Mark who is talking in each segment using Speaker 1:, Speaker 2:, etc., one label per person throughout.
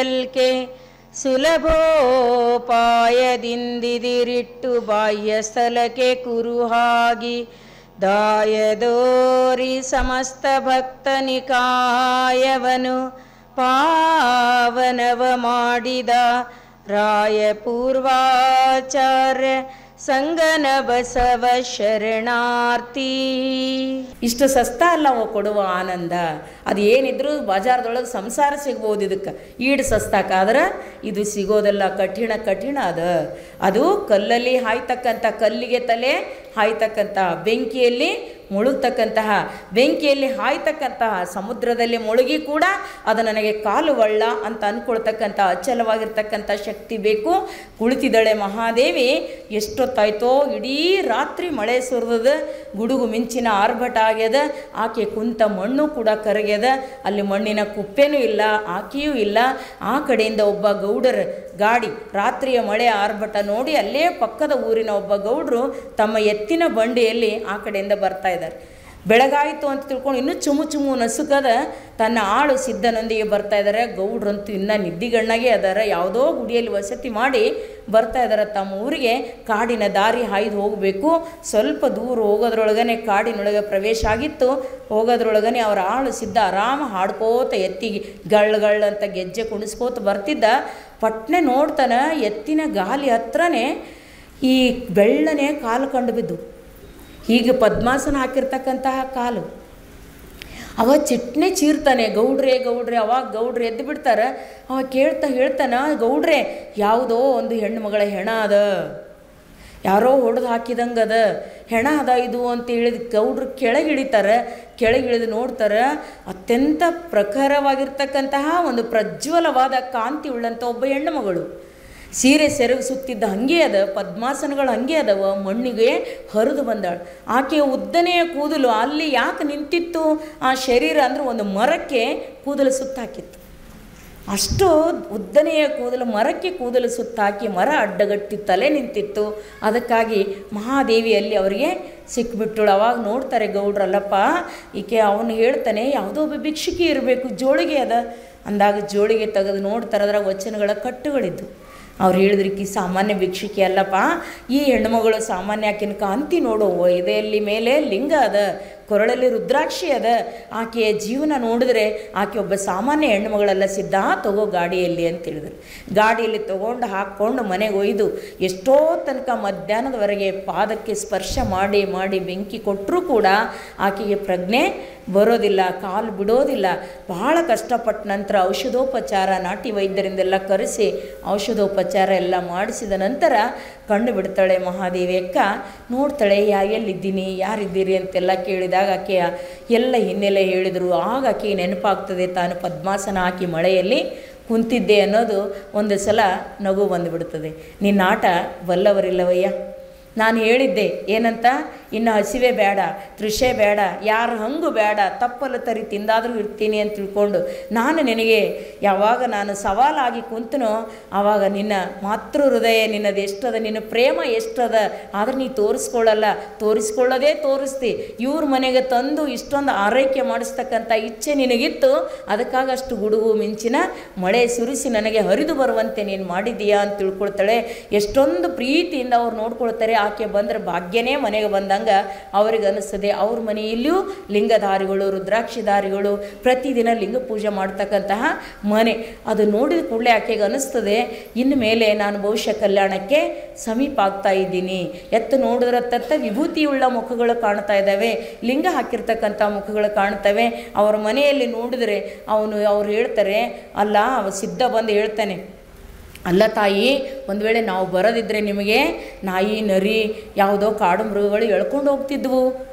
Speaker 1: ಬಯಲ್ಕೆ ಸುಲಭೋಪಾಯದಿಂದಿರಿಟ್ಟು ಬಾಹ್ಯ ಸ್ಥಳಕ್ಕೆ ಕುರುಹಾಗಿ ದಾಯದೋರಿ ಸಮಸ್ತ ಭಕ್ತನಿಕಾಯವನು ಪಾವನವ ಮಾಡಿದ ರಾಯ ಪೂರ್ವಾಚಾರ್ಯ ಸಂಗನ ಬಸವ ಶರಣಾರ್ಥಿ.
Speaker 2: ಇಷ್ಟು ಸಸ್ತ ಅಲ್ಲ ಅವ ಕೊಡುವ ಆನಂದ. ಅದು ಏನಿದ್ರು ಬಾಜಾರದೊಳಗೆ ಸಂಸಾರ ಸಿಗ್ಬೋದು, ಇದಕ್ಕೆ ಈಡು ಸಸ್ತಾಕಾದ್ರೆ ಇದು ಸಿಗೋದಲ್ಲ, ಕಠಿಣ ಕಠಿಣ ಅದು ಕಲ್ಲಲ್ಲಿ ಹಾಯ್ತಕ್ಕಂಥ, ಕಲ್ಲಿಗೆ ತಲೆ ಹಾಯ್ತಕ್ಕಂಥ, ಬೆಂಕಿಯಲ್ಲಿ ಮುಳುಗ್ತಕ್ಕಂತಹ, ಬೆಂಕಿಯಲ್ಲಿ ಹಾಯ್ತಕ್ಕಂತಹ, ಸಮುದ್ರದಲ್ಲಿ ಮುಳುಗಿ ಕೂಡ ಅದು ನನಗೆ ಕಾಲು ಒಳ್ಳ ಅಂತ ಅಂದ್ಕೊಳ್ತಕ್ಕಂಥ ಅಚಲವಾಗಿರ್ತಕ್ಕಂಥ ಶಕ್ತಿ ಬೇಕು. ಕುಳಿತಿದ್ದಾಳೆ ಮಹಾದೇವಿ. ಎಷ್ಟೊತ್ತಾಯ್ತೋ, ಇಡೀ ರಾತ್ರಿ ಮಳೆ ಸುರಿದದ, ಗುಡುಗು ಮಿಂಚಿನ ಆರ್ಭಟ ಆಗ್ಯದ. ಆಕೆ ಕುಂತ ಮಣ್ಣು ಕೂಡ ಕರಗ್ಯದ, ಅಲ್ಲಿ ಮಣ್ಣಿನ ಕುಪ್ಪೆನೂ ಇಲ್ಲ, ಆಕೆಯೂ ಇಲ್ಲ. ಆ ಕಡೆಯಿಂದ ಒಬ್ಬ ಗೌಡರ ಗಾಡಿ, ರಾತ್ರಿಯ ಮಳೆ ಆರ್ಭಟ ನೋಡಿ ಅಲ್ಲೇ ಪಕ್ಕದ ಊರಿನ ಒಬ್ಬ ಗೌಡರು ತಮ್ಮ ಎತ್ತಿನ ಬಂಡಿಯಲ್ಲಿ ಆ ಕಡೆಯಿಂದ ಬರ್ತಾ ಇದ್ದಾರೆ. ಬೆಳಗಾಯಿತು ಅಂತ ತಿಳ್ಕೊಂಡು ಇನ್ನೂ ಚುಮು ಚುಮು ನಸುಕದ ತನ್ನ ಆಳು ಸಿದ್ಧನೊಂದಿಗೆ ಬರ್ತಾ ಇದ್ದಾರೆ. ಗೌಡ್ರಂತೂ ಇನ್ನೂ ನಿದ್ದಿಗಣ್ಣಾಗೆ ಅದಾರ, ಯಾವುದೋ ಗುಡಿಯಲ್ಲಿ ವಸತಿ ಮಾಡಿ ಬರ್ತಾ ಇದ್ದಾರೆ ತಮ್ಮ ಊರಿಗೆ. ಕಾಡಿನ ದಾರಿ ಹಾಯ್ದು ಹೋಗಬೇಕು. ಸ್ವಲ್ಪ ದೂರ ಹೋಗೋದ್ರೊಳಗನೆ ಕಾಡಿನೊಳಗೆ ಪ್ರವೇಶ ಆಗಿತ್ತು. ಹೋಗೋದ್ರೊಳಗನೆ ಅವರ ಆಳು ಸಿದ್ಧ ಆರಾಮ ಹಾಡ್ಕೋತ ಎತ್ತಿಗೆ ಗಳ್ಳು ಅಂತ ಗೆಜ್ಜೆ ಕುಣಿಸ್ಕೋತ ಬರ್ತಿದ್ದ. ಪಟ್ನೆ ನೋಡ್ತಾನೆ, ಎತ್ತಿನ ಗಾಲಿ ಹತ್ರನೇ ಈ ಬೆಳ್ಳನೆ ಕಾಲು ಕಂಡು ಬಿದ್ದು, ಹೀಗೆ ಪದ್ಮಾಸನ ಹಾಕಿರ್ತಕ್ಕಂತಹ ಕಾಲು. ಅವ ಚಿಟ್ನೆ ಚೀರ್ತಾನೆ, ಗೌಡ್ರೆ ಗೌಡ್ರೆ. ಅವಾಗ ಗೌಡ್ರೆ ಎದ್ದು ಬಿಡ್ತಾರೆ. ಅವ ಹೇಳ್ತಾನ, ಗೌಡ್ರೆ ಯಾವುದೋ ಒಂದು ಹೆಣ್ಣು ಮಗಳ ಹೆಣ ಅದ, ಯಾರೋ ಹೊಡೆದು ಹಾಕಿದಂಗೆ ಅದ, ಹೆಣ ಅದ ಇದು ಅಂತ ಹೇಳಿದ ಗೌಡ್ರು ಕೆಳಗಿಳಿತಾರೆ. ಕೆಳಗಿಳಿದು ನೋಡ್ತಾರೆ, ಅತ್ಯಂತ ಪ್ರಖರವಾಗಿರ್ತಕ್ಕಂತಹ ಒಂದು ಪ್ರಜ್ವಲವಾದ ಕಾಂತಿ ಉಳ್ಳಂಥ ಒಬ್ಬ ಹೆಣ್ಣು ಮಗಳು. ಸೀರೆ ಸೆರಗು ಸುತ್ತಿದ್ದ ಹಂಗೆ ಅದ, ಪದ್ಮಾಸನಗಳು ಹಂಗೆ ಅದಾವ, ಮಣ್ಣಿಗೆ ಹರಿದು ಬಂದಾಳು. ಆಕೆಯ ಉದ್ದನೆಯ ಕೂದಲು ಅಲ್ಲಿ ಯಾಕೆ ನಿಂತಿತ್ತು, ಆ ಶರೀರ ಅಂದರೆ ಒಂದು ಮರಕ್ಕೆ ಕೂದಲು ಸುತ್ತಾಕಿತ್ತು. ಅಷ್ಟು ಉದ್ದನೆಯ ಕೂದಲು, ಮರಕ್ಕೆ ಕೂದಲು ಸುತ್ತಾಕಿ ಮರ ಅಡ್ಡಗಟ್ಟಿ ತಲೆ ನಿಂತಿತ್ತು. ಅದಕ್ಕಾಗಿ ಮಹಾದೇವಿಯಲ್ಲಿ ಅವರಿಗೆ ಸಿಕ್ಬಿಟ್ಟಳು. ಅವಾಗ ನೋಡ್ತಾರೆ ಗೌಡ್ರಲ್ಲಪ್ಪ, ಈಕೆ ಅವನು ಹೇಳ್ತಾನೆ ಯಾವುದೋ ಒಬ್ಬ ಭಿಕ್ಷುಕಿ ಇರಬೇಕು, ಜೋಳಿಗೆ ಅದ ಅಂದಾಗ ಜೋಳಿಗೆ ತೆಗೆದು ನೋಡ್ತಾರೆ. ಅದ್ರಾಗ ವಚನಗಳ ಕಟ್ಟುಗಳಿದ್ದು. ಅವ್ರು ಹೇಳಿದ್ರಿಕಿ ಸಾಮಾನ್ಯ ಭಿಕ್ಷುಕಿ ಅಲ್ಲಪ್ಪ, ಈ ಹೆಣ್ಣುಮಗಳು ಸಾಮಾನ್ಯ. ಆಕಿನ ಕಾಂತಿ ನೋಡು, ಎದೆಯಲ್ಲಿ ಮೇಲೆ ಲಿಂಗ ಅದ, ಕೊರಳಲ್ಲಿ ರುದ್ರಾಕ್ಷಿ ಅದ. ಆಕೆಯ ಜೀವನ ನೋಡಿದ್ರೆ ಆಕೆ ಒಬ್ಬ ಸಾಮಾನ್ಯ ಹೆಣ್ಣುಮಗಳಲ್ಲ, ಸಿದ್ಧ ತಗೋ ಗಾಡಿಯಲ್ಲಿ ಅಂತ ಹೇಳಿದ್ರು. ಗಾಡಿಯಲ್ಲಿ ತೊಗೊಂಡು ಹಾಕ್ಕೊಂಡು ಮನೆಗೆ ಒಯ್ದು ಎಷ್ಟೋ ತನಕ ಮಧ್ಯಾಹ್ನದವರೆಗೆ ಪಾದಕ್ಕೆ ಸ್ಪರ್ಶ ಮಾಡಿ ಮಾಡಿ ಬೆಂಕಿ ಕೊಟ್ಟರೂ ಕೂಡ ಆಕೆಗೆ ಪ್ರಜ್ಞೆ ಬರೋದಿಲ್ಲ, ಕಾಲು ಬಿಡೋದಿಲ್ಲ. ಭಾಳ ಕಷ್ಟಪಟ್ಟ ನಂತರ ಔಷಧೋಪಚಾರ, ನಾಟಿ ವೈದ್ಯರಿಂದೆಲ್ಲ ಕರೆಸಿ ಔಷಧೋಪಚಾರ ಎಲ್ಲ ಮಾಡಿಸಿದ ನಂತರ ಕಂಡು ಬಿಡ್ತಾಳೆ ಮಹಾದೇವಿ. ಅಕ್ಕ ನೋಡ್ತಾಳೆ, ಎಲ್ಲಿದ್ದೀನಿ, ಯಾರಿದ್ದೀರಿ ಅಂತೆಲ್ಲ ಕೇಳಿದಾಗ ಆಕೆಯ ಎಲ್ಲ ಹಿನ್ನೆಲೆ ಹೇಳಿದರು. ಆಗ ಆಕೆಗೆ ನೆನಪಾಗ್ತದೆ, ತಾನು ಪದ್ಮಾಸನ ಹಾಕಿ ಮಳೆಯಲ್ಲಿ ಕುಂತಿದ್ದೆ ಅನ್ನೋದು. ಒಂದು ಸಲ ನಗು ಬಂದುಬಿಡ್ತದೆ. ನಿನ್ನ ಆಟ ಬಲ್ಲವರಿಲ್ಲವಯ್ಯ. ನಾನು ಹೇಳಿದ್ದೆ ಏನಂತ, ಇನ್ನು ಹಸಿವೆ ಬೇಡ, ತೃಷೆ ಬೇಡ, ಯಾರು ಹಂಗೂ ಬೇಡ, ತಪ್ಪಲು ತರಿ ತಿಂದಾದರೂ ಇರ್ತೀನಿ ಅಂತ ತಿಳ್ಕೊಂಡು ನಾನು ನಿನಗೆ ಯಾವಾಗ ನಾನು ಸವಾಲಾಗಿ ಕುಂತನೋ ಆವಾಗ ನಿನ್ನ ಮಾತೃ ಹೃದಯ ನಿನ್ನದು ಎಷ್ಟದ, ನಿನ್ನ ಪ್ರೇಮ ಎಷ್ಟದ, ಆದರೆ ನೀ ತೋರಿಸ್ಕೊಳ್ಳಲ್ಲ, ತೋರಿಸ್ಕೊಳ್ಳೋದೇ ತೋರಿಸ್ತಿ. ಇವ್ರ ಮನೆಗೆ ತಂದು ಇಷ್ಟೊಂದು ಆರೈಕೆ ಮಾಡಿಸ್ತಕ್ಕಂಥ ಇಚ್ಛೆ ನಿನಗಿತ್ತು. ಅದಕ್ಕಾಗಿ ಅಷ್ಟು ಗುಡುಗು ಮಿಂಚಿನ ಮಳೆ ಸುರಿಸಿ ನನಗೆ ಹರಿದು ಬರುವಂತೆ ನೀನು ಮಾಡಿದ್ದೀಯಾ ಅಂತ ತಿಳ್ಕೊಳ್ತಾಳೆ. ಎಷ್ಟೊಂದು ಪ್ರೀತಿಯಿಂದ ಅವ್ರು ನೋಡ್ಕೊಳ್ತಾರೆ. ಆಕೆ ಬಂದರೆ ಭಾಗ್ಯನೇ ಮನೆಗೆ ಬಂದಂಗೆ ಅವ್ರಿಗೆ ಅನ್ನಿಸ್ತದೆ. ಅವ್ರ ಮನೆಯಲ್ಲಿಯೂ ಲಿಂಗಧಾರಿಗಳು, ರುದ್ರಾಕ್ಷಿಧಾರಿಗಳು ಪ್ರತಿದಿನ ಲಿಂಗ ಪೂಜೆ ಮಾಡ್ತಕ್ಕಂತಹ ಮನೆ. ಅದು ನೋಡಿದ ಕೂಡಲೇ ಆಕೆಗೆ ಅನ್ನಿಸ್ತದೆ, ಇನ್ನು ಮೇಲೆ ನಾನು ಬಹುಶಃ ಕಲ್ಯಾಣಕ್ಕೆ ಸಮೀಪ ಆಗ್ತಾ ಇದ್ದೀನಿ. ಎತ್ತು ನೋಡಿದ್ರೆ ತತ್ತ ವಿಭೂತಿಯುಳ್ಳ ಮುಖಗಳು ಕಾಣ್ತಾ ಇದ್ದಾವೆ, ಲಿಂಗ ಹಾಕಿರ್ತಕ್ಕಂಥ ಮುಖಗಳು ಕಾಣ್ತವೆ. ಅವರ ಮನೆಯಲ್ಲಿ ನೋಡಿದ್ರೆ ಅವ್ರು ಹೇಳ್ತಾರೆ, ಅಲ್ಲ ಸಿದ್ಧ ಬಂದು ಹೇಳ್ತಾನೆ, ಅಲ್ಲ ತಾಯಿ, ಒಂದು ವೇಳೆ ನಾವು ಬರೋದಿದ್ದರೆ ನಿಮಗೆ ನಾಯಿ ನರಿ ಯಾವುದೋ ಕಾಡು ಮೃಗಗಳು ಎಳ್ಕೊಂಡು ಹೋಗ್ತಿದ್ವು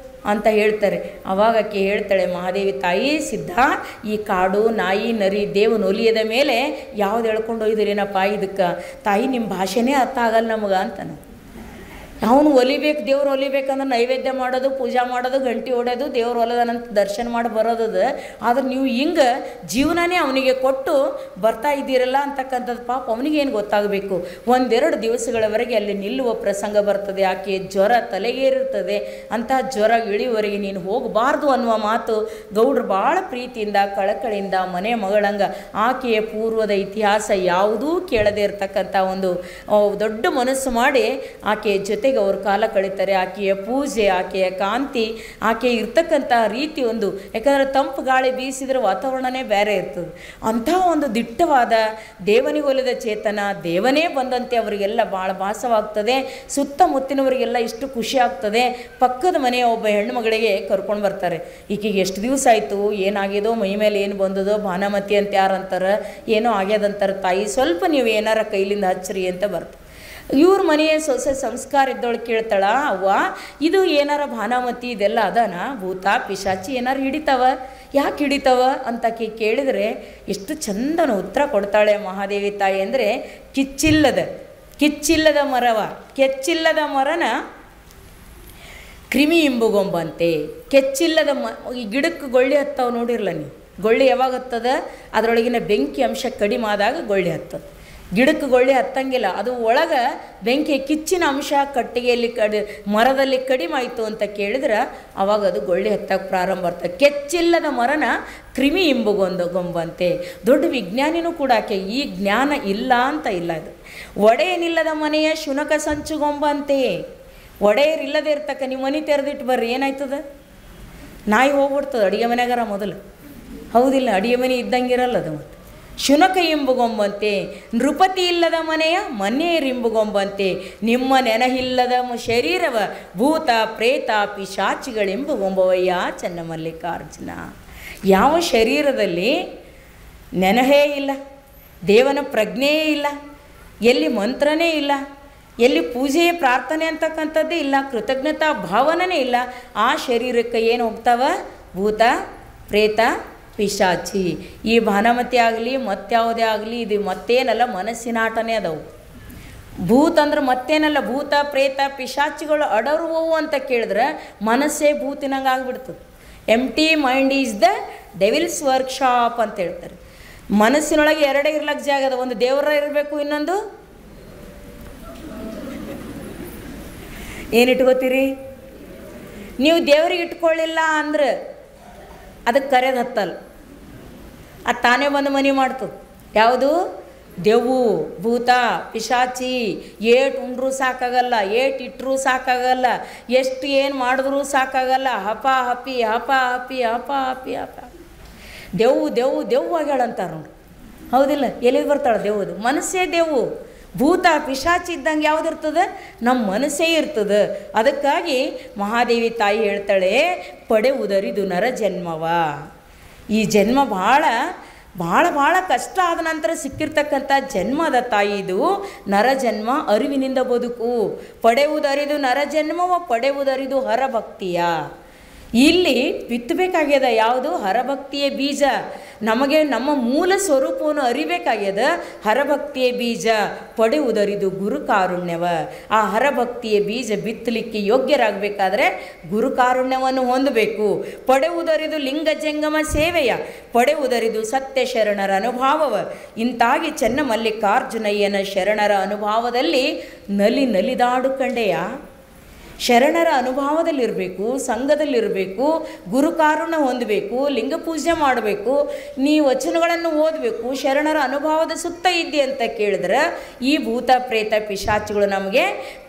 Speaker 2: ಅಂತ ಹೇಳ್ತಾರೆ. ಅವಾಗ ಆಕೆ ಹೇಳ್ತಾಳೆ ಮಹಾದೇವಿ, ತಾಯಿ ಸಿದ್ಧ, ಈ ಕಾಡು ನಾಯಿ ನರಿ ದೇವನೊಲಿಯದ ಮೇಲೆ ಯಾವ್ದು ಎಳ್ಕೊಂಡು ಹೋಯ್ದಿರೇನಪ್ಪ ಇದಕ್ಕೆ, ತಾಯಿ ನಿಮ್ಮ ಭಾಷೆನೇ ಅರ್ಥ ಆಗಲ್ಲ ನಮಗೆ ಅಂತಾನೆ. ಅವನು ಒಲಿಬೇಕು, ದೇವ್ರು ಒಲಿಬೇಕಂದ್ರೆ ನೈವೇದ್ಯ ಮಾಡೋದು, ಪೂಜೆ ಮಾಡೋದು, ಗಂಟೆ ಹೊಡೆಯೋದು, ದೇವ್ರು ಒಲದನಂತ ದರ್ಶನ ಮಾಡಿ ಬರೋದದು. ಆದ್ರೆ ನೀವು ಹಿಂಗೆ ಜೀವನನೇ ಅವನಿಗೆ ಕೊಟ್ಟು ಬರ್ತಾ ಇದ್ದೀರಲ್ಲ ಅಂತಕ್ಕಂಥದ್ದು ಪಾಪ ಅವನಿಗೇನು ಗೊತ್ತಾಗಬೇಕು. ಒಂದೆರಡು ದಿವಸಗಳವರೆಗೆ ಅಲ್ಲಿ ನಿಲ್ಲುವ ಪ್ರಸಂಗ ಬರ್ತದೆ. ಆಕೆ ಜ್ವರ ತಲೆಗೇರಿರ್ತದೆ. ಅಂಥ ಜ್ವರ ಇಳಿಯುವವರೆಗೆ ನೀನು ಹೋಗಬಾರ್ದು ಅನ್ನುವ ಮಾತು ಗೌಡ್ರು ಭಾಳ ಪ್ರೀತಿಯಿಂದ ಕಳಕಳಿಯಿಂದ ಮನೆ ಮಗಳಂಗ ಆಕೆಯ ಪೂರ್ವದ ಇತಿಹಾಸ ಯಾವುದೂ ಕೇಳದೇ ಇರತಕ್ಕಂಥ ಒಂದು ದೊಡ್ಡ ಮನಸ್ಸು ಮಾಡಿ ಆಕೆಯ ಜೊತೆಗೆ ಅವರು ಕಾಲ ಕಳೀತಾರೆ. ಆಕೆಯ ಪೂಜೆ, ಆಕೆಯ ಕಾಂತಿ, ಆಕೆ ಇರ್ತಕ್ಕಂಥ ರೀತಿ ಒಂದು, ಯಾಕಂದರೆ ತಂಪು ಗಾಳಿ ಬೀಸಿದ್ರೆ ವಾತಾವರಣನೇ ಬೇರೆ ಇರ್ತದೆ. ಅಂಥ ಒಂದು ದಿಟ್ಟವಾದ ದೇವನಿಗೊಲಿದ ಚೇತನ, ದೇವನೇ ಬಂದಂತೆ ಅವರಿಗೆಲ್ಲ ಭಾಳ ಭಾಸವಾಗ್ತದೆ. ಸುತ್ತಮುತ್ತಿನವರಿಗೆಲ್ಲ ಇಷ್ಟು ಖುಷಿ ಆಗ್ತದೆ. ಪಕ್ಕದ ಮನೆಯ ಒಬ್ಬ ಹೆಣ್ಣು ಮಗಳಿಗೆ ಕರ್ಕೊಂಡು ಬರ್ತಾರೆ. ಈಕೆಗೆ ಎಷ್ಟು ದಿವಸ ಆಯಿತು, ಏನಾಗ್ಯದೋ, ಮೈ ಮೇಲೆ ಏನು ಬಂದದೋ, ಭಾನುಮತಿ ಅಂತ ಯಾರು ಅಂತಾರೆ, ಏನೋ ಆಗ್ಯದಂತಾರೆ, ತಾಯಿ ಸ್ವಲ್ಪ ನೀವು ಏನಾರ ಕೈಲಿಂದ ಹಚ್ಚ್ರಿ ಅಂತ ಬರ್ತಾರೆ. ಇವ್ರ ಮನೆಯ ಸೊಸೆ ಸಂಸ್ಕಾರ ಇದ್ದವಳು ಕೇಳ್ತಾಳ, ಅವ್ವ ಇದು ಏನಾರ ಭಾನುಮತಿ ಇದೆಲ್ಲ ಅದಾನ, ಭೂತ ಪಿಶಾಚಿ ಏನಾರು ಹಿಡಿತಾವ, ಯಾಕೆ ಹಿಡಿತಾವ ಅಂತ ಕೇಳಿದರೆ ಎಷ್ಟು ಚಂದನ ಉತ್ತರ ಕೊಡ್ತಾಳೆ ಮಹಾದೇವಿ ತಾಯಿ. ಅಂದರೆ ಕಿಚ್ಚಿಲ್ಲದ ಮರವ, ಕೆಚ್ಚಿಲ್ಲದ ಮರನ ಕ್ರಿಮಿ ಇಂಬುಗೊಂಬಂತೆ. ಕೆಚ್ಚಿಲ್ಲದ ಈ ಗಿಡಕ್ಕೆ ಗೊಳ್ಳಿ ಹತ್ತಾವ ನೋಡಿರಲ್ಲ ನೀವು, ಗೊಳ್ಳಿ ಯಾವಾಗ ಹತ್ತದ, ಅದರೊಳಗಿನ ಬೆಂಕಿ ಅಂಶ ಕಡಿಮೆ ಆದಾಗ ಗೊಳ್ಳಿ ಹತ್ತದ. ಗಿಡಕ್ಕೆ ಗೊಳ್ಳಿ ಹತ್ತಂಗಿಲ್ಲ, ಅದು ಒಳಗೆ ಬೆಂಕಿ ಕಿಚ್ಚಿನ ಅಂಶ ಕಟ್ಟಿಗೆಯಲ್ಲಿ ಮರದಲ್ಲಿ ಕಡಿಮೆ ಆಯಿತು ಅಂತ ಕೇಳಿದ್ರೆ ಅವಾಗ ಅದು ಗೊಳ್ಳಿ ಹತ್ತಕ್ಕೆ ಪ್ರಾರಂಭ ಬರ್ತದೆ. ಕೆಚ್ಚಿಲ್ಲದ ಮರನ ಕ್ರಿಮಿ ಇಂಬುಗೊಂಬಂತೆ. ದೊಡ್ಡ ವಿಜ್ಞಾನಿನೂ ಕೂಡ ಆಕೆ. ಈ ಜ್ಞಾನ ಇಲ್ಲ ಅಂತ ಇಲ್ಲ. ಇದು ಒಡೆಯನಿಲ್ಲದ ಮನೆಯ ಶುನಕ ಸಂಚುಗೊಂಬಂತೆ. ಒಡೆಯರಿಲ್ಲದೆ ಇರ್ತಕ್ಕ, ನೀವು ಮನೆ ತೆರೆದಿಟ್ಟು ಬರ್ರಿ, ಏನಾಯ್ತದ, ನಾಯಿ ಹೋಗ್ಬಿಡ್ತದೆ ಅಡುಗೆ ಮನೆಗಾರ ಮೊದಲು, ಹೌದಿಲ್ಲ, ಅಡುಗೆ ಮನೆ ಇದ್ದಂಗಿರಲ್ಲ ಅದು. ಮತ್ತು ಶುನಕ ಇಂಬುಗೊಂಬಂತೆ. ನೃಪತಿ ಇಲ್ಲದ ಮನೆಯ ಮನೆಯರಿಂಬುಗೊಂಬಂತೆ. ನಿಮ್ಮ ನೆನಹಿಲ್ಲದ ಶರೀರವ ಭೂತ ಪ್ರೇತ ಪಿಶಾಚಿಗಳೆಂಬುಗೊಂಬವಯ್ಯ ಚನ್ನಮಲ್ಲಿಕಾರ್ಜುನ. ಯಾವ ಶರೀರದಲ್ಲಿ ನೆನಹೇ ಇಲ್ಲ, ದೇವನ ಪ್ರಜ್ಞೆಯೇ ಇಲ್ಲ, ಎಲ್ಲಿ ಮಂತ್ರನೇ ಇಲ್ಲ, ಎಲ್ಲಿ ಪೂಜೆ ಪ್ರಾರ್ಥನೆ ಅಂತಕ್ಕಂಥದ್ದೇ ಇಲ್ಲ, ಕೃತಜ್ಞತಾ ಭಾವನೇ ಇಲ್ಲ, ಆ ಶರೀರಕ್ಕೆ ಏನು ಹೋಗ್ತಾವ, ಭೂತ ಪ್ರೇತ ಪಿಶಾಚಿ. ಈ ಭಾನುಮತಿ ಆಗಲಿ ಮತ್ಯಾವುದೇ ಆಗಲಿ ಇದು ಮತ್ತೇನಲ್ಲ, ಮನಸ್ಸಿನ ಆಟನೇ ಅದಾವು. ಭೂತ ಅಂದ್ರೆ ಮತ್ತೇನಲ್ಲ, ಭೂತ ಪ್ರೇತ ಪಿಶಾಚಿಗಳು ಅಡರುವವು ಅಂತ ಕೇಳಿದ್ರೆ ಮನಸ್ಸೇ ಭೂತಿನಂಗೆ ಆಗಿಬಿಡ್ತದೆ. Empty mind is the devil's workshop ಅಂತ ಹೇಳ್ತಾರೆ. ಮನಸ್ಸಿನೊಳಗೆ ಎರಡೇ ಇರ್ಲಕ್ಕೆ ಜಾಗ ಅದ, ಒಂದು ದೇವರ ಇರಬೇಕು, ಇನ್ನೊಂದು ಏನಿಟ್ಕೋತೀರಿ ನೀವು. ದೇವ್ರಿಗೆ ಇಟ್ಕೊಳ್ಳಿಲ್ಲ ಅಂದ್ರೆ ಅದಕ್ಕೆ ಕರೆದು ಹತ್ತಲ್ಲ, ಅದು ತಾನೇ ಬಂದು ಮನೆ ಮಾಡ್ತದೆ. ಯಾವುದು, ದೆವ್ವು ಭೂತ ಪಿಶಾಚಿ. ಏಟ್ ಉಂಡ್ರೂ ಸಾಕಾಗಲ್ಲ, ಏಟ್ ಇಟ್ಟರೂ ಸಾಕಾಗಲ್ಲ, ಎಷ್ಟು ಏನು ಮಾಡಿದ್ರೂ ಸಾಕಾಗಲ್ಲ. ಹಪ ಹಪಿ ಹಪ ಹಪಿ ಹಪ ಹಪಿ ಹಪ. ದೆವ್ವು ದೆವ್ವು ದೆವ್ವು ಆಗ್ಯಾಳಂತಾರೆ ನೋಡಿ, ಹೌದಿಲ್ಲ. ಎಲ್ಲಿಗೆ ಬರ್ತಾಳೆ ದೆವ್ವದು? ಮನಸ್ಸೇ ದೆವ್ವು. ಭೂತ ಪಿಶಾಚಿ ಇದ್ದಂಗೆ ಯಾವುದಿರ್ತದೆ, ನಮ್ಮ ಮನಸ್ಸೇ ಇರ್ತದೆ. ಅದಕ್ಕಾಗಿ ಮಹಾದೇವಿ ತಾಯಿ ಹೇಳ್ತಾಳೆ, ಪಡೆಯುವುದರಿದು ನರ ಜನ್ಮವ. ಈ ಜನ್ಮ ಭಾಳ ಭಾಳ ಭಾಳ ಕಷ್ಟ ಆದ ನಂತರ ಸಿಕ್ಕಿರ್ತಕ್ಕಂಥ ಜನ್ಮದ ತಾಯಿ ಇದು. ನರಜನ್ಮ, ಅರಿವಿನಿಂದ ಬದುಕು. ಪಡೆಯುವುದರಿದು ನರಜನ್ಮವ, ಪಡೆಯುವುದರಿದು ಹರಭಕ್ತಿಯ. ಇಲ್ಲಿ ಬಿತ್ತಬೇಕಾಗ್ಯದ ಯಾವುದು, ಹರಭಕ್ತಿಯ ಬೀಜ. ನಮಗೆ ನಮ್ಮ ಮೂಲ ಸ್ವರೂಪವನ್ನು ಅರಿಬೇಕಾಗ್ಯದ, ಹರಭಕ್ತಿಯ ಬೀಜ. ಪಡೆಯುವುದರಿದು ಗುರುಕಾರುಣ್ಯವ. ಆ ಹರಭಕ್ತಿಯ ಬೀಜ ಬಿತ್ತಲಿಕ್ಕೆ ಯೋಗ್ಯರಾಗಬೇಕಾದ್ರೆ ಗುರುಕಾರುಣ್ಯವನ್ನು ಹೊಂದಬೇಕು. ಪಡೆಯುವುದರಿದು ಲಿಂಗ ಜಂಗಮ ಸೇವೆಯ, ಪಡೆಯುವುದರಿದು ಸತ್ಯ ಶರಣರ ಅನುಭಾವವ. ಇಂತಾಗಿ ಚನ್ನಮಲ್ಲಿಕಾರ್ಜುನಯ್ಯನ ಶರಣರ ಅನುಭಾವದಲ್ಲಿ ನಲಿದಾಡು ಕಂಡೆಯ. ಶರಣರ ಅನುಭವದಲ್ಲಿರಬೇಕು, ಸಂಘದಲ್ಲಿರಬೇಕು, ಗುರುಕಾರುಣ್ಯ ಹೊಂದಬೇಕು, ಲಿಂಗ ಪೂಜೆ ಮಾಡಬೇಕು, ನೀ ವಚನಗಳನ್ನು ಓದಬೇಕು, ಶರಣರ ಅನುಭವದ ಸುತ್ತ ಇದ್ದೆ ಅಂತ ಕೇಳಿದ್ರೆ ಈ ಭೂತ ಪ್ರೇತ ಪಿಶಾಚಿಗಳು ನಮಗೆ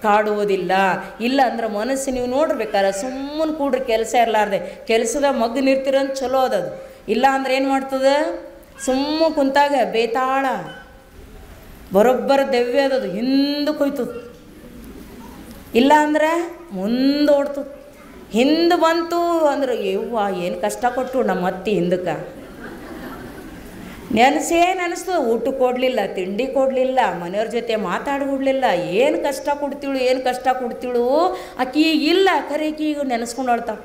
Speaker 2: ಕಾಡುವುದಿಲ್ಲ. ಇಲ್ಲ ಅಂದ್ರೆ ಮನಸ್ಸು ನೀವು ನೋಡ್ಬೇಕಾರೆ ಸುಮ್ಮನೆ ಕೂಡ್ರಿ, ಕೆಲಸ ಇರಲಾರ್ದೆ, ಕೆಲಸದ ಮಗ್ಗು ನಿರ್ತಿರಂತ ಚಲೋ ಅದದು. ಇಲ್ಲ ಅಂದ್ರೆ ಏನು ಮಾಡ್ತದೆ, ಸುಮ್ಮ ಕುಂತಾಗ ಬೇತಾಳ ಬರೋಬ್ಬರ ದೆವ್ಯ ಅದದು, ಹಿಂದಕ್ಕೆ ಹೋಯ್ತದ. ಇಲ್ಲ ಅಂದ್ರೆ ಮುಂದೆ ಓಡ್ತದೆ. ಹಿಂದೆ ಬಂತು ಅಂದ್ರೆ ಯವ್ವ ಏನು ಕಷ್ಟ ಕೊಟ್ಟು ನಮ್ಮ ಅತ್ತಿ ಹಿಂದಕ್ಕೆ ನೆನೆಸ್ತದೆ. ಊಟ ಕೊಡಲಿಲ್ಲ, ತಿಂಡಿ ಕೊಡಲಿಲ್ಲ, ಮನೆಯವ್ರ ಜೊತೆ ಮಾತಾಡ್ಬಿಡ್ಲಿಲ್ಲ, ಏನು ಕಷ್ಟ ಕೊಡ್ತೀಳು ಆಕಿ ಈಗಿಲ್ಲ. ಕರೆಕಿ ಈಗ ನೆನೆಸ್ಕೊಂಡು ಆಡ್ತಾವೆ.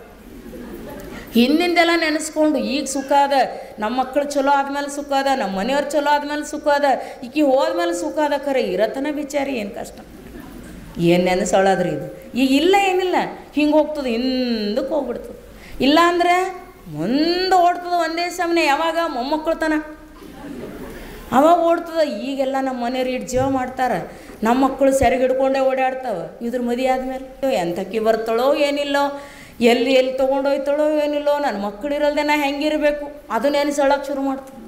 Speaker 2: ಹಿಂದಿಂದೆಲ್ಲ ನೆನೆಸ್ಕೊಂಡು ಈಗ ಸುಖ ಅದ, ನಮ್ಮ ಮಕ್ಕಳು ಚಲೋ ಆದ್ಮೇಲೆ ಸುಖ ಅದ, ನಮ್ಮ ಮನೆಯವ್ರು ಚಲೋ ಆದ್ಮೇಲೆ ಸುಖ ಅದ, ಈಕಿ ಹೋದ್ಮೇಲೆ ಸುಖ ಅದ. ಖರೆ ಇರತನ ಬಿಚಾರಿ ಏನು ಕಷ್ಟ. ಏನು ನೆನೆಸೋಳದ್ರಿ ಇದು. ಈಗ ಇಲ್ಲ ಏನಿಲ್ಲ, ಹಿಂಗೆ ಹೋಗ್ತದೆ, ಹಿಂದಕ್ಕೆ ಹೋಗ್ಬಿಡ್ತದೆ. ಇಲ್ಲಾಂದ್ರೆ ಮುಂದೆ ಓಡ್ತದೆ ಒಂದೇ ಸಮನೆ. ಯಾವಾಗ ಮೊಮ್ಮಕ್ಕಳ್ತನ ಅವಾಗ ಓಡ್ತದೆ. ಈಗೆಲ್ಲ ನಮ್ಮ ಮನೆಯವ್ರು ಇಟ್ಟು ಜೀವ ಮಾಡ್ತಾರೆ, ನಮ್ಮ ಮಕ್ಕಳು ಸೆರೆಗೆ ಹಿಡ್ಕೊಂಡೇ ಓಡಾಡ್ತಾವೆ. ಇದ್ರ ಮದುವೆ ಆದಮೇಲೆ ಎಂಥಕ್ಕಿ ಬರ್ತಾಳೋ ಏನಿಲ್ಲೋ, ಎಲ್ಲಿ ತೊಗೊಂಡೋಯ್ತಾಳೋ ಏನಿಲ್ಲೋ, ನನ್ನ ಮಕ್ಕಳಿರಲ್ದೆ ನಾ ಹೆಂಗಿರಬೇಕು ಅದು ನೆನೆಸೋಳಕ್ಕೆ ಶುರು ಮಾಡ್ತದೆ.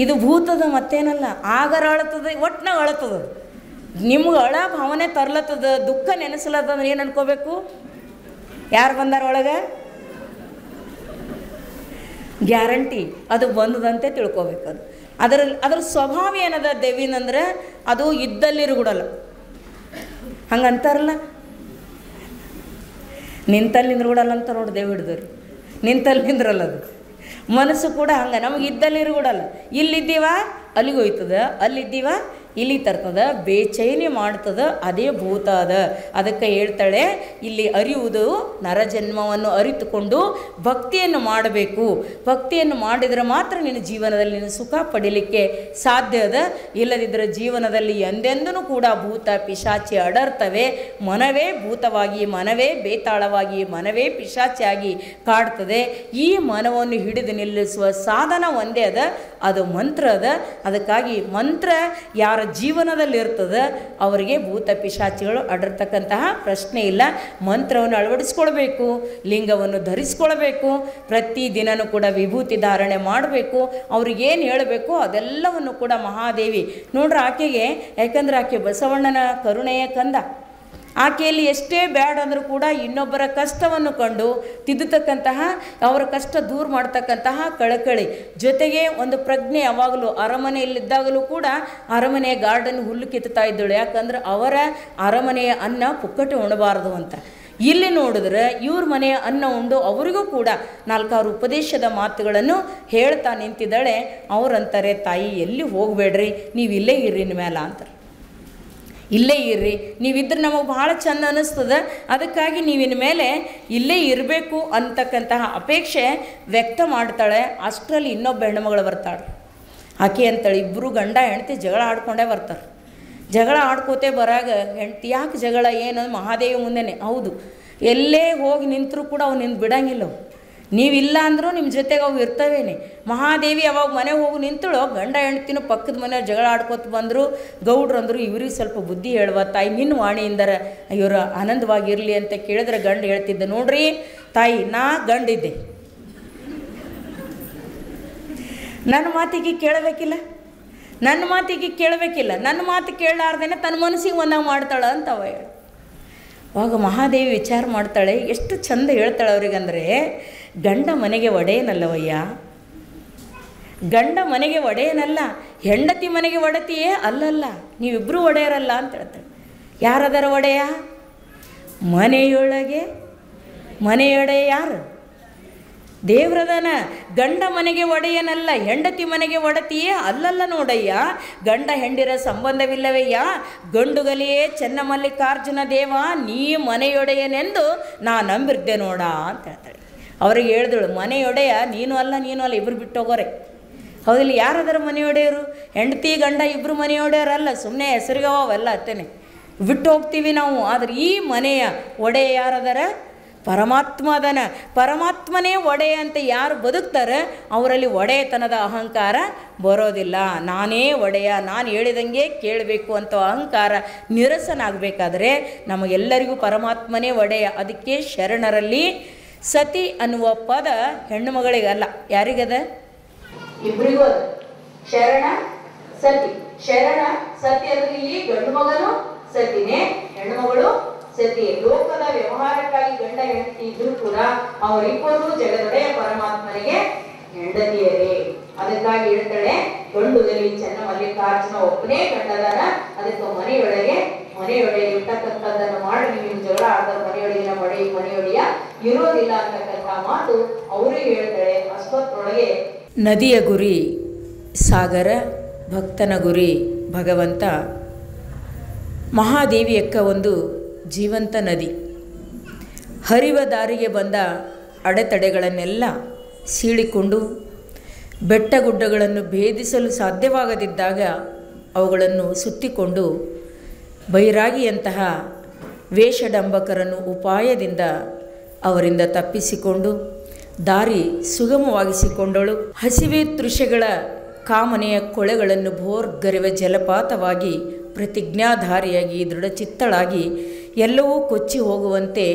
Speaker 2: ಇದು ಭೂತದ ಮತ್ತೇನಲ್ಲ. ಆಗರ ಅಳತದೆ, ಒಟ್ಟಿನಾಗ ಅಳತದ. ನಿಮ್ಗೆ ಅಳ ಭಾವನೆ ತರ್ಲತ್ತದ, ದುಃಖ ನೆನೆಸ್ಲತ್ತಂದ್ರೆ ಏನು ಅನ್ಕೋಬೇಕು? ಯಾರು ಬಂದಾರ ಒಳಗೆ? ಗ್ಯಾರಂಟಿ ಅದು ಬಂದದಂತೆ ತಿಳ್ಕೊಬೇಕು. ಅದ್ರ ಸ್ವಭಾವ ಏನದ ದೇವಿನಂದ್ರೆ ಅದು ಇದ್ದಲ್ಲಿರುಗುಡಲ್ಲ. ಹಂಗಂತಾರಲ್ಲ, ನಿಂತಲ್ಲಿ ನಿಂದ್ರಗೂಡಲ್ಲ ಅಂತ ನೋಡಿ ದೇವ್ ಹಿಡಿದ್ರಿ. ನಿಂತಲ್ಲಿ ನಿಂದ್ರಲ್ಲ ಅದು. ಮನಸ್ಸು ಕೂಡ ಹಂಗೆ, ನಮಗೆ ಇದ್ದಲ್ಲಿರುಗುಡಲ್ಲ. ಇಲ್ಲಿದ್ದೀವ ಅಲ್ಲಿಗೆ ಹೋಯ್ತದ, ಅಲ್ಲಿದ್ದೀವ ಇಲ್ಲಿ ತರ್ತದ, ಬೇಚೈನಿ ಮಾಡ್ತದ. ಅದೇ ಭೂತ ಅದ. ಅದಕ್ಕೆ ಹೇಳ್ತಾಳೆ ಇಲ್ಲಿ ಅರಿಯುವುದು ನರಜನ್ಮವನ್ನು ಅರಿತುಕೊಂಡು ಭಕ್ತಿಯನ್ನು ಮಾಡಬೇಕು. ಭಕ್ತಿಯನ್ನು ಮಾಡಿದರೆ ಮಾತ್ರ ನಿನ್ನ ಜೀವನದಲ್ಲಿ ನೀನು ಸುಖ ಪಡೀಲಿಕ್ಕೆ ಸಾಧ್ಯ ಅದ. ಇಲ್ಲದಿದ್ದರೆ ಜೀವನದಲ್ಲಿ ಎಂದೆಂದೂ ಕೂಡ ಭೂತ ಪಿಶಾಚಿ ಅಡರ್ತವೆ. ಮನವೇ ಭೂತವಾಗಿ, ಮನವೇ ಬೇತಾಳವಾಗಿ, ಮನವೇ ಪಿಶಾಚಿಯಾಗಿ ಕಾಡ್ತದೆ. ಈ ಮನವನ್ನು ಹಿಡಿದು ನಿಲ್ಲಿಸುವ ಸಾಧನ ಒಂದೇ ಅದ, ಅದು ಮಂತ್ರ ಅದ. ಅದಕ್ಕಾಗಿ ಮಂತ್ರ ಯಾರ ಜೀವನದಲ್ಲಿ ಇರ್ತದೆ ಅವರಿಗೆ ಭೂತ ಪಿಶಾಚಿಗಳು ಅಡರ್ತಕ್ಕಂತಹ ಪ್ರಶ್ನೆ ಇಲ್ಲ. ಮಂತ್ರವನ್ನು ಅಳವಡಿಸ್ಕೊಳ್ಬೇಕು, ಲಿಂಗವನ್ನು ಧರಿಸ್ಕೊಳ್ಬೇಕು, ಪ್ರತಿದಿನವೂ ಕೂಡ ವಿಭೂತಿ ಧಾರಣೆ ಮಾಡಬೇಕು. ಅವ್ರಿಗೇನು ಹೇಳಬೇಕು ಅದೆಲ್ಲವನ್ನು ಕೂಡ ಮಹಾದೇವಿ ನೋಡ್ರಿ ಆಕೆಗೆ, ಯಾಕಂದ್ರೆ ಆಕೆ ಬಸವಣ್ಣನ ಕರುಣೆಯ ಕಂದ. ಆಕೆಯಲ್ಲಿ ಎಷ್ಟೇ ಬ್ಯಾಡ್ ಅಂದರೂ ಕೂಡ ಇನ್ನೊಬ್ಬರ ಕಷ್ಟವನ್ನು ಕಂಡು ತಿದ್ದುತಕ್ಕಂತಹ, ಅವರ ಕಷ್ಟ ದೂರ ಮಾಡ್ತಕ್ಕಂತಹ ಕಳಕಳಿ, ಜೊತೆಗೆ ಒಂದು ಪ್ರಜ್ಞೆ. ಯಾವಾಗಲೂ ಅರಮನೆಯಲ್ಲಿದ್ದಾಗಲೂ ಕೂಡ ಅರಮನೆಯ ಗಾರ್ಡನ್ ಹುಲ್ಲು ಕಿತ್ತಾ ಇದ್ದಳು. ಯಾಕಂದ್ರೆ ಅವರ ಅರಮನೆಯ ಅನ್ನ ಪುಕ್ಕಟೆ ಉಣಬಾರದು ಅಂತ. ಇಲ್ಲಿ ನೋಡಿದ್ರೆ ಇವ್ರ ಮನೆಯ ಅನ್ನ ಉಂಡು ಅವರಿಗೂ ಕೂಡ 4 ಉಪದೇಶದ ಮಾತುಗಳನ್ನು ಹೇಳ್ತಾ ನಿಂತಿದ್ದಾಳೆ. ಅವರಂತಾರೆ, ತಾಯಿ ಎಲ್ಲಿ ಹೋಗಬೇಡ್ರಿ, ನೀವು ಇಲ್ಲೇ ಇರ್ರಿ ಮೇಲೆ ಅಂತಾರೆ. ಇಲ್ಲೇ ಇರ್ರಿ, ನೀವಿದ್ರೆ ನಮಗೆ ಭಾಳ ಚಂದ ಅನ್ನಿಸ್ತದೆ. ಅದಕ್ಕಾಗಿ ನೀವಿನ ಮೇಲೆ ಇಲ್ಲೇ ಇರಬೇಕು ಅಂತಕ್ಕಂತಹ ಅಪೇಕ್ಷೆ ವ್ಯಕ್ತ ಮಾಡ್ತಾಳೆ. ಅಷ್ಟರಲ್ಲಿ ಇನ್ನೊಬ್ಬ ಹೆಣ್ಣುಮಗಳು ಬರ್ತಾಳೆ. ಆಕೆ ಅಂತೇಳಿ ಇಬ್ಬರು ಗಂಡ ಹೆಂಡತಿ ಜಗಳ ಆಡ್ಕೊಂಡೇ ಬರ್ತಾರೆ. ಜಗಳ ಆಡ್ಕೋತೆ ಬರಾಗ ಹೆಂಡತಿ, ಯಾಕೆ ಜಗಳ ಏನು? ಮಹಾದೇವಿ ಮುಂದೆನೆ. ಹೌದು, ಎಲ್ಲೇ ಹೋಗಿ ನಿಂತರೂ ಕೂಡ ಅವು ನಿಂತು ಬಿಡಂಗಿಲ್ಲ. ನೀವಿಲ್ಲ ಅಂದರೂ ನಿಮ್ಮ ಜೊತೆಗೆ ಅವು ಇರ್ತವೇನೆ. ಮಹಾದೇವಿ ಅವಾಗ ಮನೆಗೆ ಹೋಗಿ ನಿಂತಳು. ಗಂಡ ಹೆಂಡ್ತಿನೂ ಪಕ್ಕದ ಮನೆಯವ್ರು ಜಗಳ ಆಡ್ಕೊತ ಬಂದರು. ಗೌಡ್ರು ಅಂದರು, ಇವ್ರಿಗೆ ಸ್ವಲ್ಪ ಬುದ್ಧಿ ಹೇಳುವ ತಾಯಿ, ನಿನ್ನ ವಾಣಿಯಿಂದರ ಇವರು ಆನಂದವಾಗಿರಲಿ ಅಂತ ಕೇಳಿದ್ರೆ ಗಂಡು ಹೇಳ್ತಿದ್ದೆ, ನೋಡ್ರಿ ತಾಯಿ, ನಾ ಗಂಡಿದ್ದೆ, ನನ್ನ ಮಾತಿಗೆ ಕೇಳಬೇಕಿಲ್ಲ, ನನ್ನ ಮಾತಿಗೆ ಕೇಳಬೇಕಿಲ್ಲ, ನನ್ನ ಮಾತು ಕೇಳಲಾರ್ದೇನೆ ತನ್ನ ಮನಸ್ಸಿಗೆ ಒಂದಾಗ ಮಾಡ್ತಾಳೆ ಅಂತ ಅವ ಹೇಳ. ಆವಾಗ ಮಹಾದೇವಿ ವಿಚಾರ ಮಾಡ್ತಾಳೆ, ಎಷ್ಟು ಚಂದ ಹೇಳ್ತಾಳೆ ಅವ್ರಿಗಂದರೆ, ಗಂಡ ಮನೆಗೆ ಒಡೆಯನಲ್ಲವಯ್ಯ, ಗಂಡ ಮನೆಗೆ ಒಡೆಯನಲ್ಲ, ಹೆಂಡತಿ ಮನೆಗೆ ಒಡತಿಯೇ ಅಲ್ಲಲ್ಲ, ನೀವಿಬ್ಬರು ಒಡೆಯರಲ್ಲ ಅಂತ ಹೇಳ್ತಾಳೆ. ಯಾರದರ ಒಡೆಯ? ಮನೆಯೊಳಗೆ ಮನೆಯೊಡೆಯ ಯಾರು? ದೇವ್ರದನ. ಗಂಡ ಮನೆಗೆ ಒಡೆಯನಲ್ಲ, ಹೆಂಡತಿ ಮನೆಗೆ ಒಡತಿಯೇ ಅಲ್ಲಲ್ಲ ನೋಡಯ್ಯ. ಗಂಡ ಹೆಂಡಿರ ಸಂಬಂಧವಿಲ್ಲವಯ್ಯ. ಗಂಡುಗಲಿಯೇ ಚೆನ್ನಮಲ್ಲಿಕಾರ್ಜುನ ದೇವ, ನೀ ಮನೆಯೊಡೆಯನೆಂದು ನಾ ನಂಬಿರ್ದೆ ನೋಡ ಅಂತ ಹೇಳ್ತಾಳೆ. ಅವ್ರಿಗೆ ಹೇಳಿದಳು, ಮನೆಯೊಡೆಯ ನೀನು ಅಲ್ಲ, ನೀನು ಅಲ್ಲ, ಇಬ್ಬರು ಬಿಟ್ಟು ಹೋಗೋರೆ. ಹೌದಿಲ್ಲ? ಯಾರದರ ಮನೆಯೊಡೆಯರು? ಹೆಂಡತಿ ಗಂಡ ಇಬ್ಬರು ಮನೆಯೊಡೆಯರಲ್ಲ, ಸುಮ್ಮನೆ ಹೆಸರಿಗವಲ್ಲ ಅತ್ತೇನೆ, ಬಿಟ್ಟು ಹೋಗ್ತೀವಿ ನಾವು. ಆದರೆ ಈ ಮನೆಯ ಒಡೆಯ ಯಾರದರ? ಪರಮಾತ್ಮ ಅದನ. ಪರಮಾತ್ಮನೇ ಒಡೆಯ ಅಂತ ಯಾರು ಬದುಕ್ತಾರೆ ಅವರಲ್ಲಿ ಒಡೆಯತನದ ಅಹಂಕಾರ ಬರೋದಿಲ್ಲ. ನಾನೇ ಒಡೆಯ, ನಾನು ಹೇಳಿದಂಗೆ ಕೇಳಬೇಕು ಅಂತ ಅಹಂಕಾರ ನಿರಸನಾಗಬೇಕಾದ್ರೆ ನಮಗೆಲ್ಲರಿಗೂ ಪರಮಾತ್ಮನೇ ಒಡೆಯ. ಅದಕ್ಕೆ ಶರಣರಲ್ಲಿ ಸತಿ ಅನ್ನುವ ಪದ ಹೆಣ್ಣು ಮಗಳಿಗಲ್ಲ, ಯಾರಿಗದ? ಇಬ್ಬರಿಗೂ ಅದ. ಶರಣ ಸತಿ. ಶರಣ ಸತಿ ಅಂದ್ರೆ ಇಲ್ಲಿ ಗಂಡು ಮಗನು ಸತಿನೇ, ಹೆಣ್ಣು ಮಗಳು ಸತಿ. ಲೋಕದ ವ್ಯವಹಾರಕ್ಕಾಗಿ ಗಂಡ ಹೆಂಡತಿ ಇದ್ರೂ ಕೂಡ ಅವರಿಬ್ಬರು ಜಗದೊಡೆಯ ಪರಮಾತ್ಮನಿಗೆ ಹೆಂಡತಿಯರೇ. ಅದಕ್ಕಾಗಿ ಹೇಳ್ತಾಳೆ, ಗಂಡುಗಲಿ ಚೆನ್ನಮಲ್ಲಿಕಾರ್ಜುನ ಒಬ್ಬನೇ ಗಂಡದಾನ. ಅದಕ್ಕೆ ಮನೆಯೊಳಗೆ ಇರ್ತಕ್ಕಂಥದ್ದನ್ನು ಮಾಡಿ ನೀವು ಜಗಳ ಆದ ಮನೆಯೊಳಗಿನ ಮನೆಯೊಡೆಯ ಇರೋದಿಲ್ಲ ಅಂತಕ್ಕಂಥ ಮಾತು ಅವರಿಗೆ ಹೇಳ್ತಾಳೆ. ಅಷ್ಟೊತ್ತರೊಳಗೆ ನದಿಯ ಗುರಿ ಸಾಗರ, ಭಕ್ತನ ಗುರಿ ಭಗವಂತ. ಮಹಾದೇವಿಯಕ್ಕ ಒಂದು ಜೀವಂತ ನದಿ. ಹರಿವ ದಾರಿಗೆ ಬಂದ ಅಡೆತಡೆಗಳನ್ನೆಲ್ಲ ಸೀಳಿಕೊಂಡು ಬೆಟ್ಟ ಗುಡ್ಡಗಳನ್ನು ಭೇದಿಸಲು ಸಾಧ್ಯವಾಗದಿದ್ದಾಗ ಅವುಗಳನ್ನು ಸುತ್ತಿಕೊಂಡು ಬೈರಾಗಿಯಂತಹ ವೇಷಡಂಬಕರನ್ನು ಉಪಾಯದಿಂದ ಅವರಿಂದ ತಪ್ಪಿಸಿಕೊಂಡು ದಾರಿ ಸುಗಮವಾಗಿಸಿಕೊಂಡಳು. ಹಸಿವೆ ತೃಷೆಗಳ ಕಾಮನೆಯ ಕೊಳೆಗಳನ್ನು ಭೋರ್ಗರೆವ ಜಲಪಾತವಾಗಿ ಪ್ರತಿಜ್ಞಾಧಾರಿಯಾಗಿ ದೃಢಚಿತ್ತಳಾಗಿ ಎಲ್ಲವೂ ಕೊಚ್ಚಿ ಹೋಗುವಂತೆ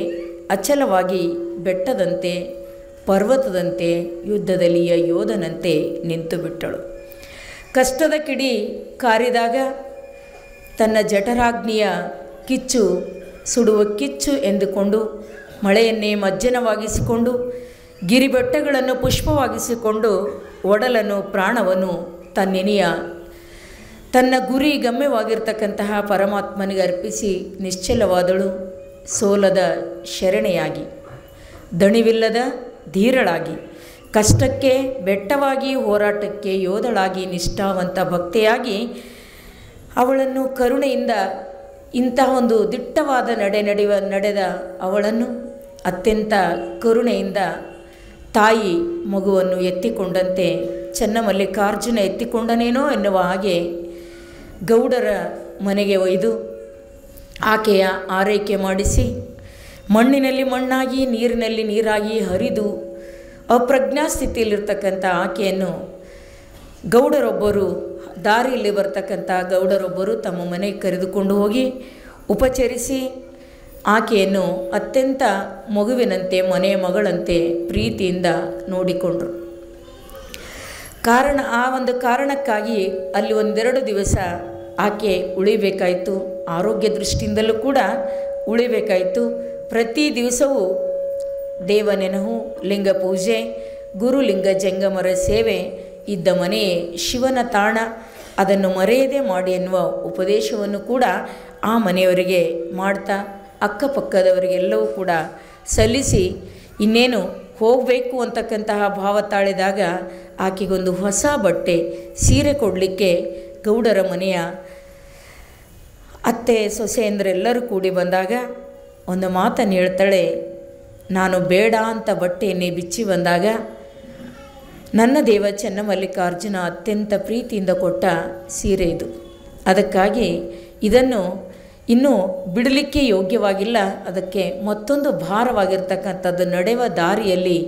Speaker 2: ಅಚಲವಾಗಿ ಬೆಟ್ಟದಂತೆ ಪರ್ವತದಂತೆ ಯುದ್ಧದಲ್ಲಿಯ ಯೋಧನಂತೆ ನಿಂತು ಬಿಟ್ಟಳು. ಕಷ್ಟದ ಕಿಡಿ ಕಾರಿದಾಗ ತನ್ನ ಜಠರಾಗ್ನಿಯ ಕಿಚ್ಚು ಸುಡುವ ಕಿಚ್ಚು ಎಂದುಕೊಂಡು ಮಳೆಯನ್ನೇ ಮಜ್ಜನವಾಗಿಸಿಕೊಂಡು ಗಿರಿಬೆಟ್ಟಗಳನ್ನು ಪುಷ್ಪವಾಗಿಸಿಕೊಂಡು ಒಡಲನ್ನು ಪ್ರಾಣವನ್ನು ತನ್ನೆನೆಯ ತನ್ನ ಗುರಿ ಗಮ್ಯವಾಗಿರ್ತಕ್ಕಂತಹ ಪರಮಾತ್ಮನಿಗೆ ಅರ್ಪಿಸಿ ನಿಶ್ಚಲವಾದಳು. ಸೋಲದ ಶರಣೆಯಾಗಿ ದಣಿವಿಲ್ಲದ ಧೀರಳಾಗಿ ಕಷ್ಟಕ್ಕೆ ಬೆಟ್ಟವಾಗಿ ಹೋರಾಟಕ್ಕೆ ಯೋಧಳಾಗಿ ನಿಷ್ಠಾವಂತ ಭಕ್ತೆಯಾಗಿ ಅವಳನ್ನು ಕರುಣೆಯಿಂದ ಇಂತಹ ಒಂದು ದಿಟ್ಟವಾದ ನಡೆದ ಅವಳನ್ನು ಅತ್ಯಂತ ಕರುಣೆಯಿಂದ ತಾಯಿ ಮಗುವನ್ನು ಎತ್ತಿಕೊಂಡಂತೆ ಚನ್ನಮಲ್ಲಿಕಾರ್ಜುನ ಎತ್ತಿಕೊಂಡನೇನೋ ಎನ್ನುವ ಹಾಗೆ ಗೌಡರ ಮನೆಗೆ ಒಯ್ದು ಆಕೆಯ ಆರೈಕೆ ಮಾಡಿಸಿ ಮಣ್ಣಿನಲ್ಲಿ ಮಣ್ಣಾಗಿ ನೀರಿನಲ್ಲಿ ನೀರಾಗಿ ಹರಿದು ಅಪ್ರಜ್ಞಾ ಸ್ಥಿತಿಯಲ್ಲಿರ್ತಕ್ಕಂಥ ಆಕೆಯನ್ನು ಗೌಡರೊಬ್ಬರು ದಾರಿಯಲ್ಲಿ ಬರ್ತಕ್ಕಂಥ ಗೌಡರೊಬ್ಬರು ತಮ್ಮ ಮನೆಗೆ ಕರೆದುಕೊಂಡು ಹೋಗಿ ಉಪಚರಿಸಿ ಆಕೆಯನ್ನು ಅತ್ಯಂತ ಮಗುವಿನಂತೆ ಮನೆಯ ಮಗಳಂತೆ ಪ್ರೀತಿಯಿಂದ ನೋಡಿಕೊಂಡರು. ಆ ಒಂದು ಕಾರಣಕ್ಕಾಗಿ ಅಲ್ಲಿ ಒಂದೆರಡು ದಿವಸ ಆಕೆ ಉಳಿಬೇಕಾಯಿತು. ಆರೋಗ್ಯ ದೃಷ್ಟಿಯಿಂದಲೂ ಕೂಡ ಉಳಿಬೇಕಾಯಿತು. ಪ್ರತಿ ದಿವಸವೂ ದೇವನೆನಹು, ಲಿಂಗ ಪೂಜೆ, ಗುರುಲಿಂಗ ಜಂಗಮರ ಸೇವೆ ಇದ್ದ ಮನೆಯೇ ಶಿವನ ತಾಣ, ಅದನ್ನು ಮರೆಯದೇ ಮಾಡಿ ಎನ್ನುವ ಉಪದೇಶವನ್ನು ಕೂಡ ಆ ಮನೆಯವರಿಗೆ ಮಾಡ್ತಾ ಅಕ್ಕಪಕ್ಕದವರಿಗೆಲ್ಲವೂ ಕೂಡ ಸಲ್ಲಿಸಿ ಇನ್ನೇನು ಹೋಗಬೇಕು ಅಂತಕ್ಕಂತಹ ಭಾವ ತಾಳಿದಾಗ ಆಕೆಗೊಂದು ಹೊಸ ಬಟ್ಟೆ ಸೀರೆ ಕೊಡಲಿಕ್ಕೆ ಗೌಡರ ಮನೆಯ ಅತ್ತೆ ಸೊಸೆಯಂದರೆಲ್ಲರೂ ಕೂಡಿ ಬಂದಾಗ ಒಂದು ಮಾತನ್ನು ಹೇಳ್ತಾಳೆ. ನಾನು ಬೇಡ ಅಂತ ಬಟ್ಟೆಯನ್ನೇ ಬಿಚ್ಚಿ ಬಂದಾಗ ನನ್ನ ದೇವ ಚನ್ನಮಲ್ಲಿಕಾರ್ಜುನ ಅತ್ಯಂತ ಪ್ರೀತಿಯಿಂದ ಕೊಟ್ಟ ಸೀರೆ ಇದು. ಅದಕ್ಕಾಗಿ ಇದನ್ನು ಇನ್ನೂ ಬಿಡಲಿಕ್ಕೆ ಯೋಗ್ಯವಾಗಿಲ್ಲ. ಅದಕ್ಕೆ ಮತ್ತೊಂದು ಭಾರವಾಗಿರ್ತಕ್ಕಂಥದ್ದು ನಡೆಯುವ ದಾರಿಯಲ್ಲಿ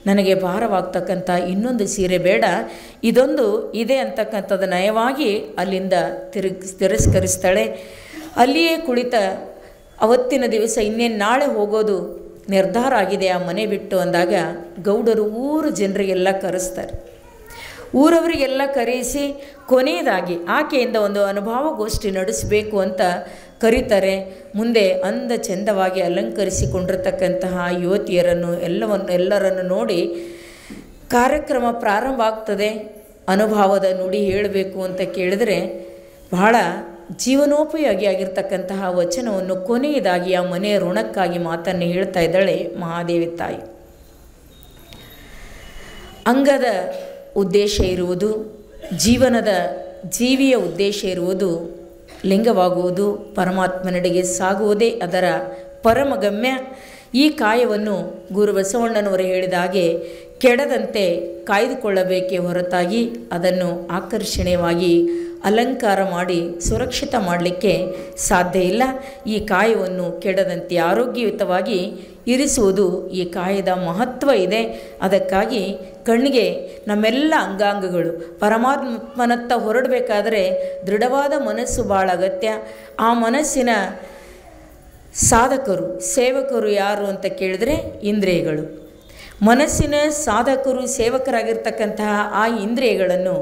Speaker 2: ನನಗೆ ಭಾರವಾಗ್ತಕ್ಕಂಥ ಇನ್ನೊಂದು ಸೀರೆ ಬೇಡ, ಇದೊಂದು ಇದೆ ಅಂತಕ್ಕಂಥದ್ದು ನಯವಾಗಿ ಅಲ್ಲಿಂದ ತಿರಸ್ಕರಿಸ್ತಾಳೆ. ಅಲ್ಲಿಯೇ ಕುಳಿತ ಅವತ್ತಿನ ದಿವಸ ಇನ್ನೇನು ನಾಳೆ ಹೋಗೋದು ನಿರ್ಧಾರ ಆಗಿದೆ ಆ ಮನೆ ಬಿಟ್ಟು ಅಂದಾಗ ಗೌಡರು ಊರು ಜನರಿಗೆಲ್ಲ ಕರೆಸ್ತಾರೆ. ಊರವರಿಗೆಲ್ಲ ಕರೆಯಿಸಿ ಕೊನೆಯದಾಗಿ ಆಕೆಯಿಂದ ಒಂದು ಅನುಭವಗೋಷ್ಠಿ ನಡೆಸಬೇಕು ಅಂತ ಕರೀತಾರೆ. ಮುಂದೆ ಅಂದ ಚೆಂದವಾಗಿ ಅಲಂಕರಿಸಿಕೊಂಡಿರ್ತಕ್ಕಂತಹ ಯುವತಿಯರನ್ನು ಎಲ್ಲರನ್ನು ನೋಡಿ ಕಾರ್ಯಕ್ರಮ ಪ್ರಾರಂಭ ಆಗ್ತದೆ. ಅನುಭವದ ನುಡಿ ಹೇಳಬೇಕು ಅಂತ ಕೇಳಿದರೆ ಬಹಳ ಜೀವನೋಪಯೋಗಿ ಆಗಿರ್ತಕ್ಕಂತಹ ವಚನವನ್ನು ಕೊನೆಯದಾಗಿ ಆ ಮನೆಯ ಋಣಕ್ಕಾಗಿ ಮಾತನ್ನು ಹೇಳ್ತಾ ಇದ್ದಾಳೆ ಮಹಾದೇವಿ ತಾಯಿ. ಅಂಗದ ಉದ್ದೇಶ ಇರುವುದು, ಜೀವಿಯ ಉದ್ದೇಶ ಇರುವುದು ಲಿಂಗವಾಗುವುದು, ಪರಮಾತ್ಮನೆಡೆಗೆ ಸಾಗುವುದೇ ಅದರ ಪರಮಗಮ್ಯ. ಈ ಕಾಯವನ್ನು ಗುರು ಬಸವಣ್ಣನವರು ಹೇಳಿದ ಹಾಗೆ ಕೆಡದಂತೆ ಕಾಯ್ದುಕೊಳ್ಳಬೇಕೇ ಹೊರತಾಗಿ ಅದನ್ನು ಆಕರ್ಷಣೀಯವಾಗಿ ಅಲಂಕಾರ ಮಾಡಿ ಸುರಕ್ಷಿತ ಮಾಡಲಿಕ್ಕೆ ಸಾಧ್ಯ ಇಲ್ಲ. ಈ ಕಾಯವನ್ನು ಕೆಡದಂತೆ ಆರೋಗ್ಯಯುತವಾಗಿ ಇರಿಸುವುದು ಈ ಕಾಯದ ಮಹತ್ವ ಇದೆ. ಅದಕ್ಕಾಗಿ ಕಣ್ಣಿಗೆ ನಮ್ಮೆಲ್ಲ ಅಂಗಾಂಗಗಳು ಪರಮಾತ್ಮನತ್ತ ಹೊರಡಬೇಕಾದರೆ ದೃಢವಾದ ಮನಸ್ಸು ಭಾಳ ಅಗತ್ಯ. ಆ ಮನಸ್ಸಿನ ಸಾಧಕರು ಸೇವಕರು ಯಾರು ಅಂತ ಕೇಳಿದ್ರೆ ಇಂದ್ರಿಯಗಳು. ಮನಸ್ಸಿನ ಸಾಧಕರು ಸೇವಕರಾಗಿರ್ತಕ್ಕಂತಹ ಆ ಇಂದ್ರಿಯಗಳನ್ನು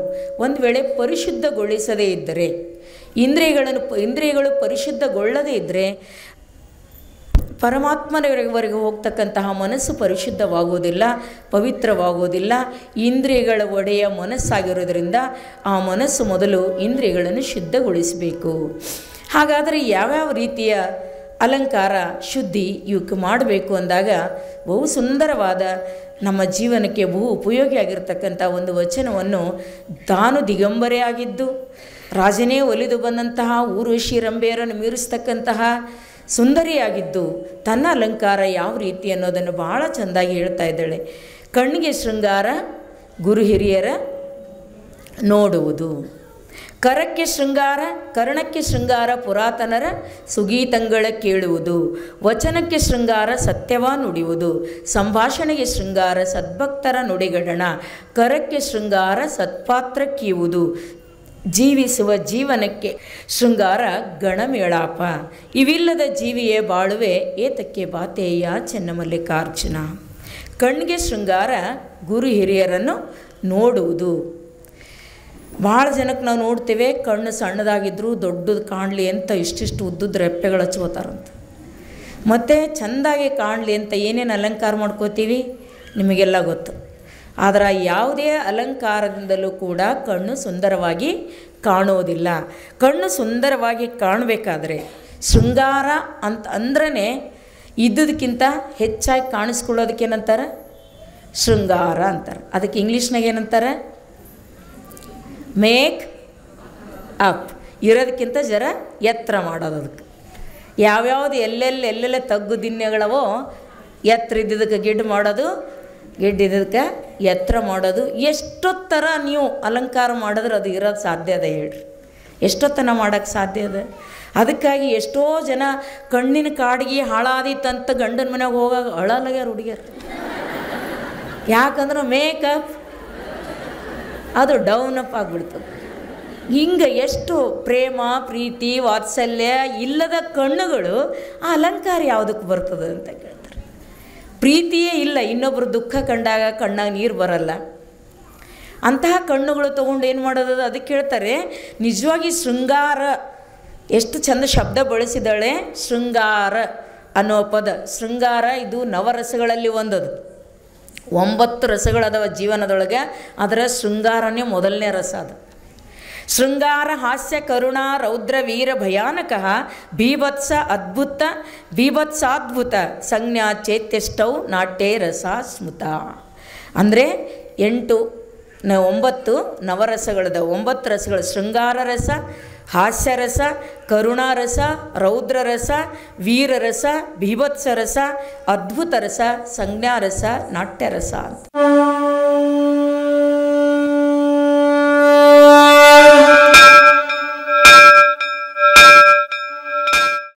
Speaker 2: ಒಂದು ವೇಳೆ ಪರಿಶುದ್ಧಗೊಳಿಸದೇ ಇದ್ದರೆ, ಇಂದ್ರಿಯಗಳು ಪರಿಶುದ್ಧಗೊಳ್ಳದೇ ಇದ್ದರೆ ಪರಮಾತ್ಮನವರೆಗೆ ಹೋಗ್ತಕ್ಕಂತಹ ಮನಸ್ಸು ಪರಿಶುದ್ಧವಾಗುವುದಿಲ್ಲ, ಪವಿತ್ರವಾಗುವುದಿಲ್ಲ. ಇಂದ್ರಿಯಗಳ ಒಡೆಯ ಮನಸ್ಸಾಗಿರೋದ್ರಿಂದ ಆ ಮನಸ್ಸು ಮೊದಲು ಇಂದ್ರಿಯಗಳನ್ನು ಶುದ್ಧಗೊಳಿಸಬೇಕು. ಹಾಗಾದರೆ ಯಾವ್ಯಾವ ರೀತಿಯ ಅಲಂಕಾರ ಶುದ್ಧಿ ಇವಕ್ಕೆ ಮಾಡಬೇಕು ಅಂದಾಗ ಬಹು ಸುಂದರವಾದ ನಮ್ಮ ಜೀವನಕ್ಕೆ ಬಹು ಉಪಯೋಗಿಯಾಗಿರ್ತಕ್ಕಂಥ ಒಂದು ವಚನವನ್ನು ತಾನು ದಿಗಂಬರೇ ಆಗಿದ್ದು ರಾಜನೇ ಒಲಿದು ಬಂದಂತಹ ಊರ್ವಶಿ ರಂಭೆಯರನ್ನು ಮೀರಿಸ್ತಕ್ಕಂತಹ ಸುಂದರಿಯಾಗಿದ್ದು ತನ್ನ ಅಲಂಕಾರ ಯಾವ ರೀತಿ ಅನ್ನೋದನ್ನು ಬಹಳ ಚೆಂದಾಗಿ ಹೇಳ್ತಾ ಇದ್ದಾಳೆ. ಕಣ್ಣಿಗೆ ಶೃಂಗಾರ ಗುರು ಹಿರಿಯರ ನೋಡುವುದು, ಕರಕ್ಕೆ ಶೃಂಗಾರ, ಕರ್ಣಕ್ಕೆ ಶೃಂಗಾರ ಪುರಾತನರ ಸುಗೀತಂಗಳ ಕೇಳುವುದು, ವಚನಕ್ಕೆ ಶೃಂಗಾರ ಸತ್ಯವ ನುಡಿಯುವುದು, ಸಂಭಾಷಣೆಗೆ ಶೃಂಗಾರ ಸದ್ಭಕ್ತರ ನುಡಿಗಡಣ, ಕರಕ್ಕೆ ಶೃಂಗಾರ ಸತ್ಪಾತ್ರ ಕೀವುದು, ಜೀವಿಸುವ ಜೀವನಕ್ಕೆ ಶೃಂಗಾರ ಗಣಮೇಳಾಪ, ಇವಿಲ್ಲದ ಜೀವಿಯೇ ಬಾಳುವೆ ಏತಕ್ಕೆ ಬಾತೇಯ ಚೆನ್ನಮಲ್ಲಿಕಾರ್ಜುನ. ಕಣ್ಣಿಗೆ ಶೃಂಗಾರ ಗುರು ಹಿರಿಯರನ್ನು ನೋಡುವುದು. ಭಾಳ ಜನಕ್ಕೆ ನಾವು ನೋಡ್ತೇವೆ ಕಣ್ಣು ಸಣ್ಣದಾಗಿದ್ದರೂ ದೊಡ್ಡದು ಕಾಣಲಿ ಅಂತ ಇಷ್ಟಿಷ್ಟು ಉದ್ದುದ ರೆಪ್ಪೆಗಳು ಹಚ್ಕೋತಾರಂತ. ಮತ್ತು ಚೆಂದಾಗಿ ಕಾಣಲಿ ಅಂತ ಏನೇನು ಅಲಂಕಾರ ಮಾಡ್ಕೋತೀವಿ ನಿಮಗೆಲ್ಲ ಗೊತ್ತು. ಆದರೆ ಯಾವುದೇ ಅಲಂಕಾರದಿಂದಲೂ ಕೂಡ ಕಣ್ಣು ಸುಂದರವಾಗಿ ಕಾಣೋದಿಲ್ಲ. ಕಣ್ಣು ಸುಂದರವಾಗಿ ಕಾಣಬೇಕಾದ್ರೆ ಶೃಂಗಾರ ಅಂತ ಅಂದ್ರೇ ಇದ್ದದಕ್ಕಿಂತ ಹೆಚ್ಚಾಗಿ ಕಾಣಿಸ್ಕೊಳ್ಳೋದಕ್ಕೇನಂತಾರೆ? ಶೃಂಗಾರ ಅಂತಾರೆ. ಅದಕ್ಕೆ ಇಂಗ್ಲೀಷ್ನಾಗ ಏನಂತಾರೆ? Make up. ಇರೋದಕ್ಕಿಂತ ಜರ ಎತ್ತರ ಮಾಡೋದು. ಅದಕ್ಕೆ ಯಾವ್ಯಾವುದು ಎಲ್ಲೆಲ್ಲ ತಗ್ಗು ದಿನ್ಯಗಳವೋ ಎತ್ತರ ಇದ್ದಿದ್ದಕ್ಕೆ ಗಿಡ್ಡು ಮಾಡೋದು, ಗಿಡ್ಡಿದ್ದಕ್ಕೆ ಎತ್ತರ ಮಾಡೋದು. ಎಷ್ಟೊತ್ತರ ನೀವು ಅಲಂಕಾರ ಮಾಡಿದ್ರೆ ಅದು ಇರೋದು ಸಾಧ್ಯ ಅದ ಹೇಳ್ರಿ? ಎಷ್ಟೊತ್ತನ ಮಾಡೋಕ್ಕೆ ಸಾಧ್ಯ ಅದ? ಅದಕ್ಕಾಗಿ ಎಷ್ಟೋ ಜನ ಕಣ್ಣಿನ ಕಾಡಿಗೆ ಹಾಳಾದಿತ್ತಂತ ಗಂಡನ ಮನೆಗೆ ಹೋಗಾಗ ಅಳಲಾಗ್ಯಾರ ಹುಡುಗಿಯರು. ಯಾಕಂದ್ರೆ ಮೇಕಪ್ ಅದು ಡೌನ್ ಅಪ್ ಆಗಿಬಿಡ್ತದೆ. ಹಿಂಗೆ ಎಷ್ಟು ಪ್ರೇಮ ಪ್ರೀತಿ ವಾತ್ಸಲ್ಯ ಇಲ್ಲದ ಕಣ್ಣುಗಳು ಆ ಅಲಂಕಾರ ಯಾವುದಕ್ಕೆ ಬರ್ತದೆ ಅಂತ ಕೇಳ್ತಾರೆ. ಪ್ರೀತಿಯೇ ಇಲ್ಲ, ಇನ್ನೊಬ್ಬರು ದುಃಖ ಕಂಡಾಗ ಕಣ್ಣಾಗ ನೀರು ಬರಲ್ಲ. ಅಂತಹ ಕಣ್ಣುಗಳು ತೊಗೊಂಡು ಏನು ಮಾಡೋದು? ಅದಕ್ಕೆ ಹೇಳ್ತಾರೆ ನಿಜವಾಗಿ ಶೃಂಗಾರ ಎಷ್ಟು ಚಂದ ಶಬ್ದ ಬಳಸಿದಾಳೆ. ಶೃಂಗಾರ ಅನ್ನೋ ಪದ, ಶೃಂಗಾರ ಇದು ನವರಸಗಳಲ್ಲಿ ಒಂದದು. 9 ರಸಗಳದವ ಜೀವನದೊಳಗೆ, ಅದರ ಶೃಂಗಾರನೇ ಮೊದಲನೇ ರಸ ಅದು. ಶೃಂಗಾರ ಹಾಸ್ಯ ಕರುಣಾ ರೌದ್ರ ವೀರ ಭಯಾನಕ ಬೀಭತ್ಸ ಅದ್ಭುತ ಬೀಭತ್ಸಾದ್ಭುತ ಸಂಜ್ಞಾ ಚೇತ್ಯಷ್ಟೌ ನಾಟ್ಯೇ ರಸ ಸ್ಮೃತ. ಅಂದರೆ 9 ನವರಸಗಳದ 9 ರಸಗಳು: ಶೃಂಗಾರ ರಸ, ಹಾಸ್ಯರಸ, ಕರುಣಾರಸ, ರೌದ್ರರಸ, ವೀರರಸ, ಬೀಭತ್ಸರಸ, ಅದ್ಭುತ ರಸ, ಸಂಜ್ಞಾರಸ, ನಾಟ್ಯರಸ ಅಂತ.